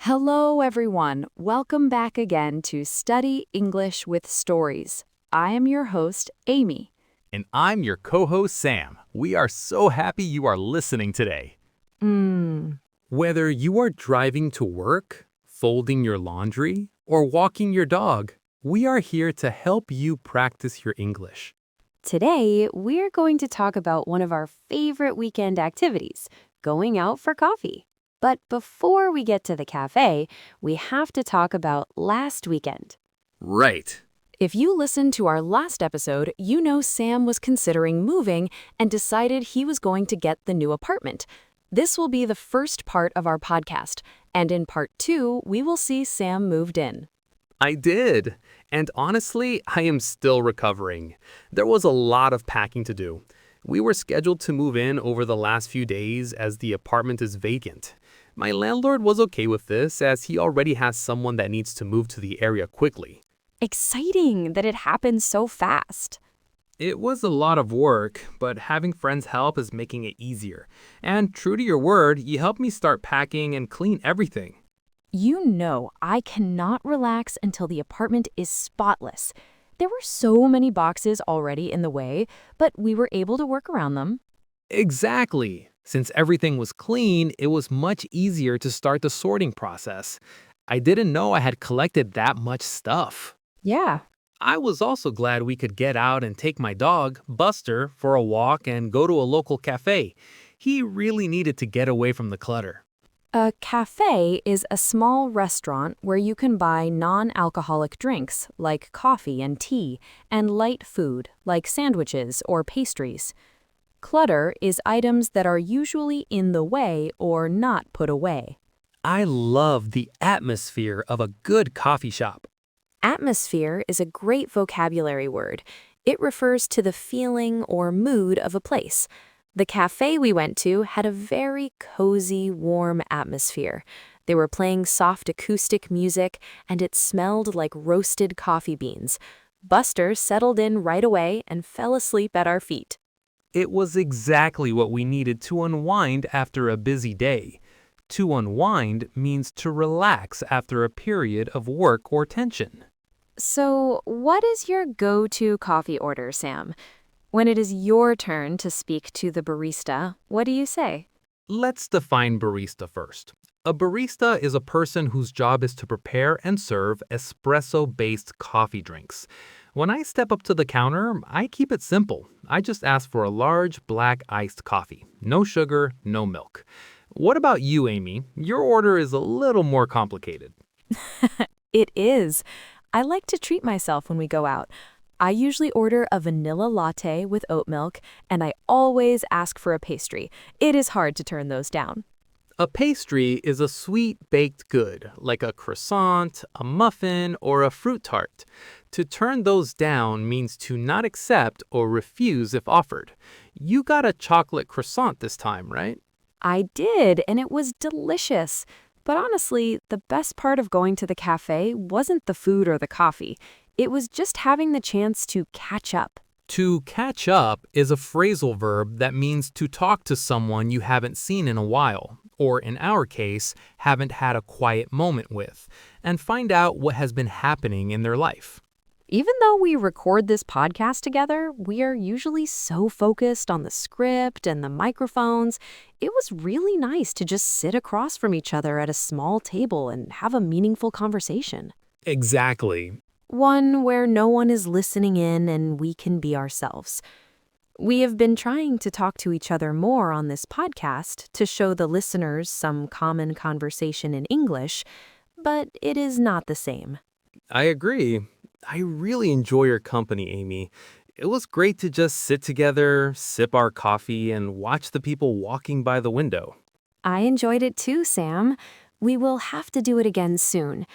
Hello, everyone. Welcome back again to Study English with Stories. I am your host, Amy. And I'm your co-host, Sam. We are so happy you are listening today. Hmm. Whether you are driving to work, folding your laundry, or walking your dog, we are here to help you practice your English. Today, we're going to talk about one of our favorite weekend activities, going out for coffee. But before we get to the cafe, we have to talk about last weekend. Right. If you listened to our last episode, you know Sam was considering moving and decided he was going to get the new apartment. This will be the first part of our podcast, and in part 2, we will see Sam moved in. I did. And honestly, I am still recovering. There was a lot of packing to do. We were scheduled to move in over the last few days as the apartment is vacant. My landlord was okay with this as he already has someone that needs to move to the area quickly. Exciting that it happened so fast. It was a lot of work, but having friends help is making it easier. And true to your word, you helped me start packing and clean everything. You know, I cannot relax until the apartment is spotless. There were so many boxes already in the way, but we were able to work around them. Exactly. Since everything was clean, it was much easier to start the sorting process. I didn't know I had collected that much stuff. Yeah. I was also glad we could get out and take my dog, Buster, for a walk and go to a local cafe. He really needed to get away from the clutter. A cafe is a small restaurant where you can buy non-alcoholic drinks like coffee and tea, and light food like sandwiches or pastries. Clutter is items that are usually in the way or not put away. I love the atmosphere of a good coffee shop. Atmosphere is a great vocabulary word. It refers to the feeling or mood of a place. The cafe we went to had a very cozy, warm atmosphere. They were playing soft acoustic music, and it smelled like roasted coffee beans. Buster settled in right away and fell asleep at our feet. It was exactly what we needed to unwind after a busy day. To unwind means to relax after a period of work or tension. So, what is your go-to coffee order, Sam? When it is your turn to speak to the barista, what do you say? Let's define barista first. A barista is a person whose job is to prepare and serve espresso-based coffee drinks. When I step up to the counter, I keep it simple. I just ask for a large black iced coffee. No sugar, no milk. What about you, Amy? Your order is a little more complicated. It is. I like to treat myself when we go out. I usually order a vanilla latte with oat milk, and I always ask for a pastry. It is hard to turn those down. A pastry is a sweet baked good, like a croissant, a muffin, or a fruit tart. To turn those down means to not accept or refuse if offered. You got a chocolate croissant this time, right? I did, and it was delicious. But honestly, the best part of going to the cafe wasn't the food or the coffee. It was just having the chance to catch up. To catch up is a phrasal verb that means to talk to someone you haven't seen in a while, or in our case, haven't had a quiet moment with, and find out what has been happening in their life. Even though we record this podcast together, we are usually so focused on the script and the microphones. It was really nice to just sit across from each other at a small table and have a meaningful conversation. Exactly. One where no one is listening in and we can be ourselves. We have been trying to talk to each other more on this podcast to show the listeners some common conversation in English, but it is not the same. I agree. I really enjoy your company, Amy. It was great to just sit together, sip our coffee, and watch the people walking by the window. I enjoyed it too, Sam. We will have to do it again soon.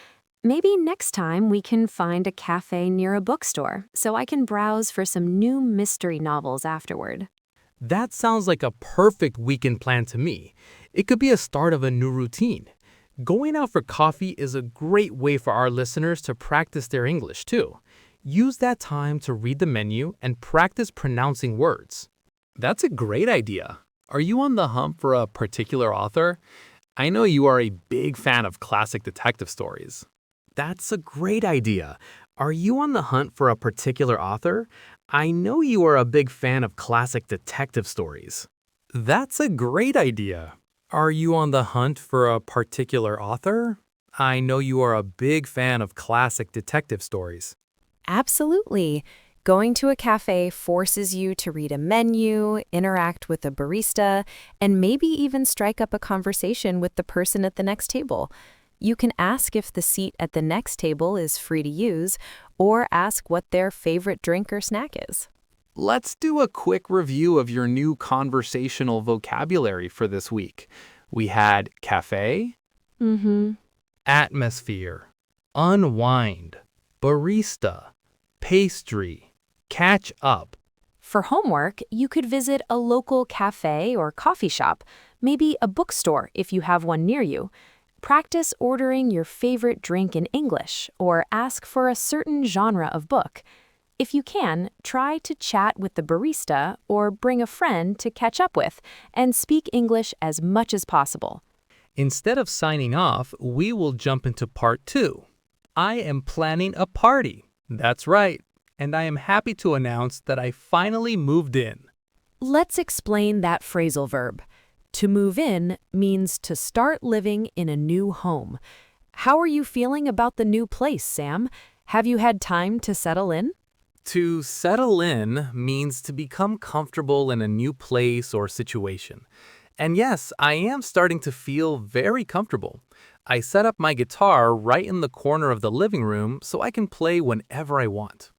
Maybe next time we can find a cafe near a bookstore so I can browse for some new mystery novels afterward. That sounds like a perfect weekend plan to me. It could be a start of a new routine. Going out for coffee is a great way for our listeners to practice their English too. Use that time to read the menu and practice pronouncing words. That's a great idea. Are you on the hunt for a particular author? I know you are a big fan of classic detective stories. That's a great idea. Are you on the hunt for a particular author? I know you are a big fan of classic detective stories. That's a great idea. Are you on the hunt for a particular author? I know you are a big fan of classic detective stories. Absolutely. Going to a cafe forces you to read a menu, interact with a barista, and maybe even strike up a conversation with the person at the next table. You can ask if the seat at the next table is free to use, or ask what their favorite drink or snack is. Let's do a quick review of your new conversational vocabulary for this week. We had cafe, Mm-hmm. atmosphere, unwind, barista, pastry, catch up. For homework, you could visit a local cafe or coffee shop, maybe a bookstore if you have one near you. Practice ordering your favorite drink in English or ask for a certain genre of book. If you can, try to chat with the barista or bring a friend to catch up with and speak English as much as possible. Instead of signing off, we will jump into part 2. I am planning a party. That's right. And I am happy to announce that I finally moved in. Let's explain that phrasal verb. To move in means to start living in a new home. How are you feeling about the new place, Sam? Have you had time to settle in? To settle in means to become comfortable in a new place or situation. And yes, I am starting to feel very comfortable. I set up my guitar right in the corner of the living room so I can play whenever I want.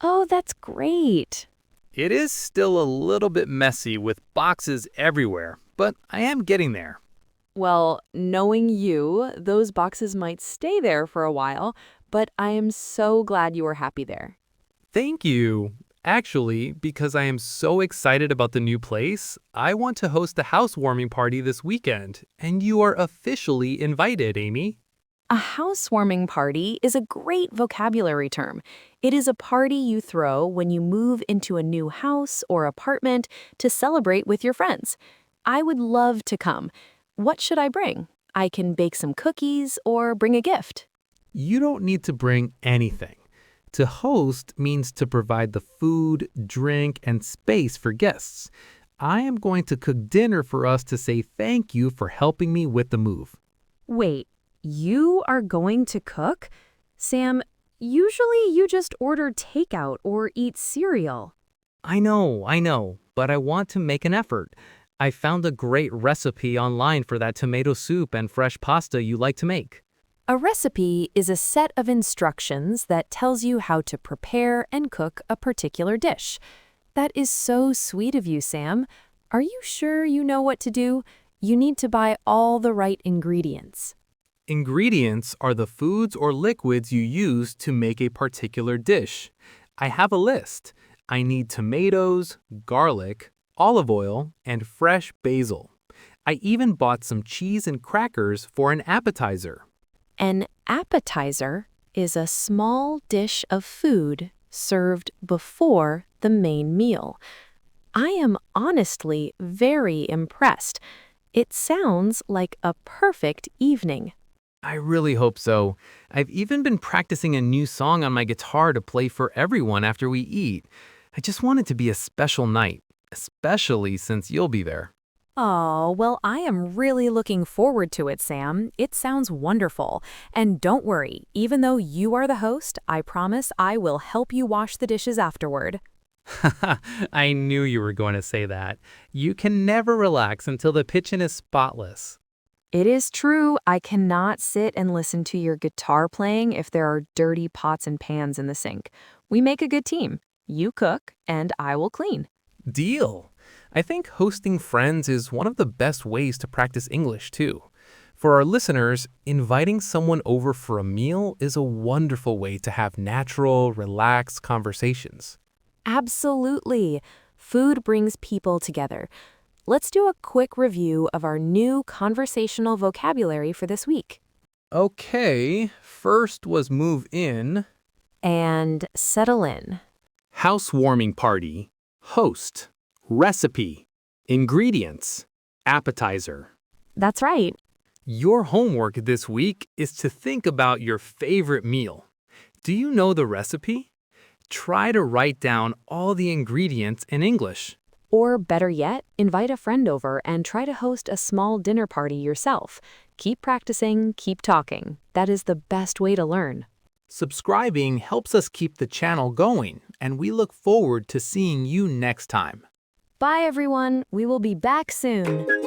Oh, that's great. It is still a little bit messy with boxes everywhere, but I am getting there. Well, knowing you, those boxes might stay there for a while, but I am so glad you are happy there. Thank you. Actually, because I am so excited about the new place, I want to host a housewarming party this weekend, and you are officially invited, Amy. A housewarming party is a great vocabulary term. It is a party you throw when you move into a new house or apartment to celebrate with your friends. I would love to come. What should I bring? I can bake some cookies or bring a gift. You don't need to bring anything. To host means to provide the food, drink, and space for guests. I am going to cook dinner for us to say thank you for helping me with the move. Wait, you are going to cook? Sam, usually you just order takeout or eat cereal. I know, but I want to make an effort. I found a great recipe online for that tomato soup and fresh pasta you like to make. A recipe is a set of instructions that tells you how to prepare and cook a particular dish. That is so sweet of you, Sam. Are you sure you know what to do? You need to buy all the right ingredients. Ingredients are the foods or liquids you use to make a particular dish. I have a list. I need tomatoes, garlic, olive oil, and fresh basil. I even bought some cheese and crackers for an appetizer. An appetizer is a small dish of food served before the main meal. I am honestly very impressed. It sounds like a perfect evening. I really hope so. I've even been practicing a new song on my guitar to play for everyone after we eat. I just want it to be a special night, especially since you'll be there. Oh, well, I am really looking forward to it, Sam. It sounds wonderful. And don't worry, even though you are the host, I promise I will help you wash the dishes afterward. I knew you were going to say that. You can never relax until the kitchen is spotless. It is true, I cannot sit and listen to your guitar playing if there are dirty pots and pans in the sink. We make a good team. You cook, and I will clean. Deal. I think hosting friends is one of the best ways to practice English, too. For our listeners, inviting someone over for a meal is a wonderful way to have natural, relaxed conversations. Absolutely. Food brings people together. Let's do a quick review of our new conversational vocabulary for this week. Okay, first was move in, And settle in. housewarming party, host, recipe, ingredients, appetizer. That's right. Your homework this week is to think about your favorite meal. Do you know the recipe? Try to write down all the ingredients in English. Or better yet, invite a friend over and try to host a small dinner party yourself. Keep practicing, keep talking. That is the best way to learn. Subscribing helps us keep the channel going, and we look forward to seeing you next time. Bye everyone, we will be back soon.